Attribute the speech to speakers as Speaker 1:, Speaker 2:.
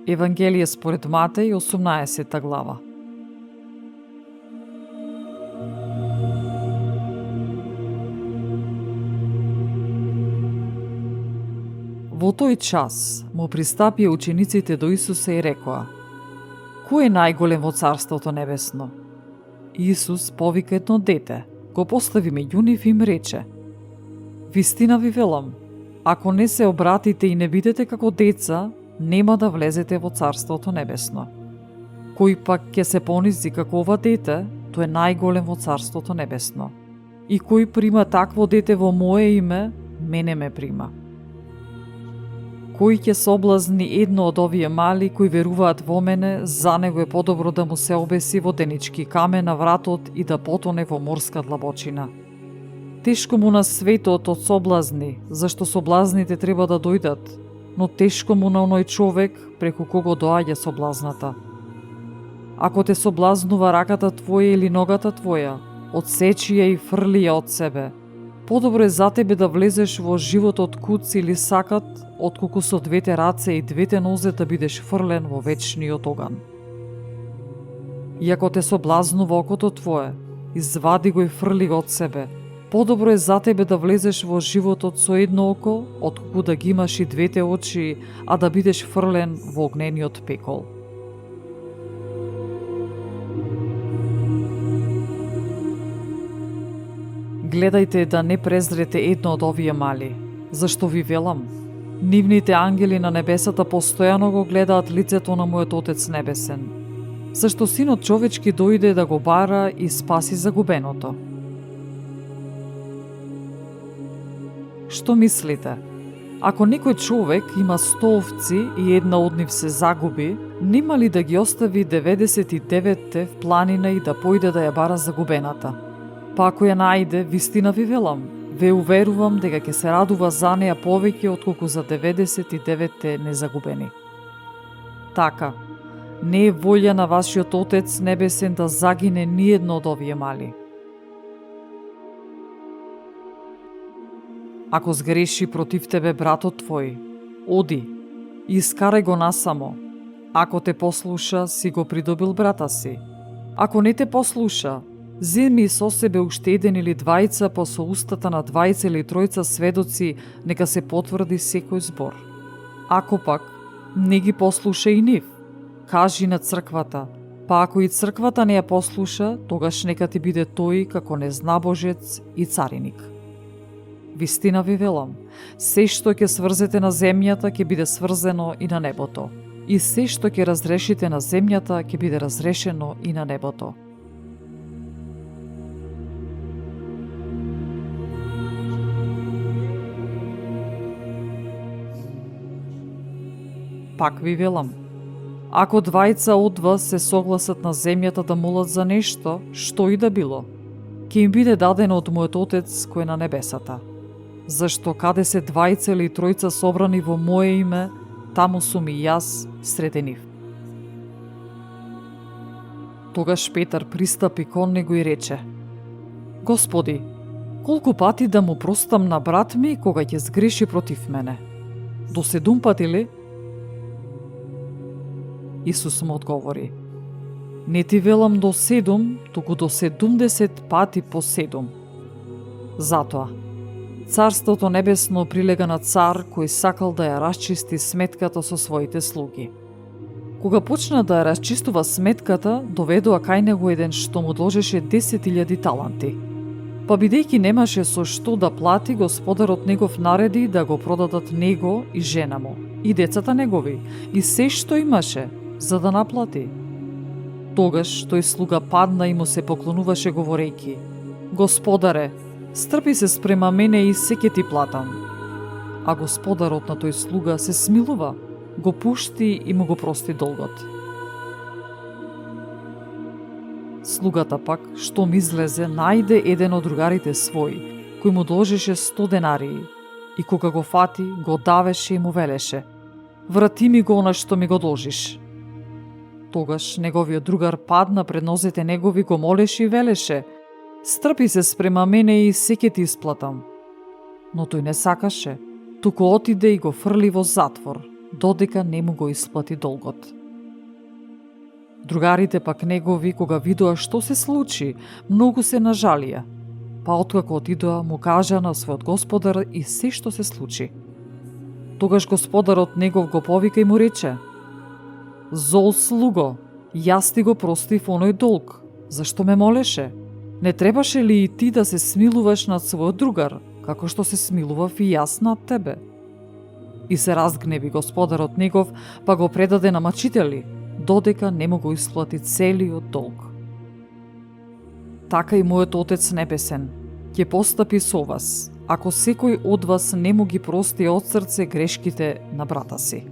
Speaker 1: Евангелие според Матеј, 18 глава. Во тој час му пристапија учениците до Исуса и рекоа: Кој е најголем во Царството Небесно? Исус повика едно дете, го постави меѓу нив и им рече: Вистина ви велам, ако не се обратите и не бидете како деца, нема да влезете во Царството Небесно. Кој пак ќе се понизи како ова дете, тој е најголем во Царството Небесно. И кој прима такво дете во мое име, мене ме прима. Кој ќе соблазни едно од овие мали кои веруваат во мене, за него е подобро да му се обеси воденички камен на вратот и да потоне во морска длабочина. Тешко му на светот од соблазни, зашто соблазните треба да дојдат, но тешко му на оној човек преку кого доаѓа соблазната. Ако те соблазнува раката твоја или ногата твоја, одсечи ја и фрли ја од себе. Подобро е за тебе да влезеш во животот куц или сакат, отколку со двете раце и двете нозе да бидеш фрлен во вечниот оган. И ако те соблазнува окото твое, извади го и фрли го од себе. Подобро е за тебе да влезеш во животот со едно око, отколку да ги имаш и двете очи, а да бидеш фрлен во огнениот пекол. Гледајте да не презрете едно од овие мали, зашто ви велам, нивните ангели на небесата постојано го гледаат лицето на мојот Отец Небесен, зашто Синот човечки дојде да го бара и спаси загубеното. Што мислите? Ако некој човек има 100 овци и една од нив се загуби, нема ли да ги остави 99 в планина и да појде да ја бара загубената? Па ако ја најде, вистина ви велам, ве уверувам дека ќе се радува за неја повеќе отколку за 99 незагубени. Така, не е волја на вашиот Отец Небесен да загине ниедно од овие мали. Ако сгреши против тебе братот твој, оди и искарај го насамо. Ако те послуша, си го придобил брата си. Ако не те послуша, земи со себе уште еден или двајца, па со устата на двајца или тројца сведоци нека се потврди секој збор. Ако пак не ги послуша и нив, кажи на црквата, па ако и црквата не ја послуша, тогаш нека ти биде тој како незнабожец и цариник. Вистина ви велам, се што ќе сврзете на земјата ќе биде сврзено и на небото, и се што ќе разрешите на земјата ќе биде разрешено и на небото. Пак ви велам, ако двајца од вас се согласат на земјата да молат за нешто, што и да било, ќе им биде дадено од мојот Отец кој е на небесата. Зашто каде се двајца или тројца собрани во мое име, таму сум и јас среде нив. Тогаш Петар пристапи кон него и рече: Господи, колку пати да му простам на брат ми кога ќе сгреши против мене? До 7 пати ли? Исус му одговори: Не ти велам до 7, туку до 70 пати по 7. Затоа, Царството Небесно прилега на цар кој сакал да ја расчисти сметката со своите слуги. Кога почна да ја расчистува сметката, доведоа кај него еден што му должеше 10.000 таланти. Па бидејќи немаше со што да плати, господарот негов нареди да го продадат него и жена му, и децата негови, и се што имаше, за да наплати. Тогаш тој слуга падна и му се поклонуваше говорејќи: Господаре, стрпи се спрема мене и се ќе ти платам. А господарот на тој слуга се смилува, го пушти и му го прости долгот. Слугата пак, штом излезе, најде еден од другарите своји, кој му должеше 100 денарии, и кога го фати, го давеше и му велеше: Врати ми го она што ми го должиш. Тогаш неговиот другар падна пред нозете негови, го молеше и велеше: Стрпи се спрема мене и се ќе ти исплатам. Но тој не сакаше, туку отиде и го фрли во затвор, додека не му го исплати долгот. Другарите пак негови, кога видоа што се случи, многу се нажалија, па откако отидоа му кажа на својот господар и се што се случи. Тогаш господарот негов го повика и му рече: "Зол слуго, јас ти го простив оној долг, зашто ме молеше? Не требаше ли и ти да се смилуваш над својот другар, како што се смилував и јас над тебе?" И се разгневи господарот негов, па го предаде на мачители, додека не му го исплати целиот долг. Така и мојот Отец Небесен ќе постапи со вас, ако секој од вас не му ги прости од срце грешките на брата си.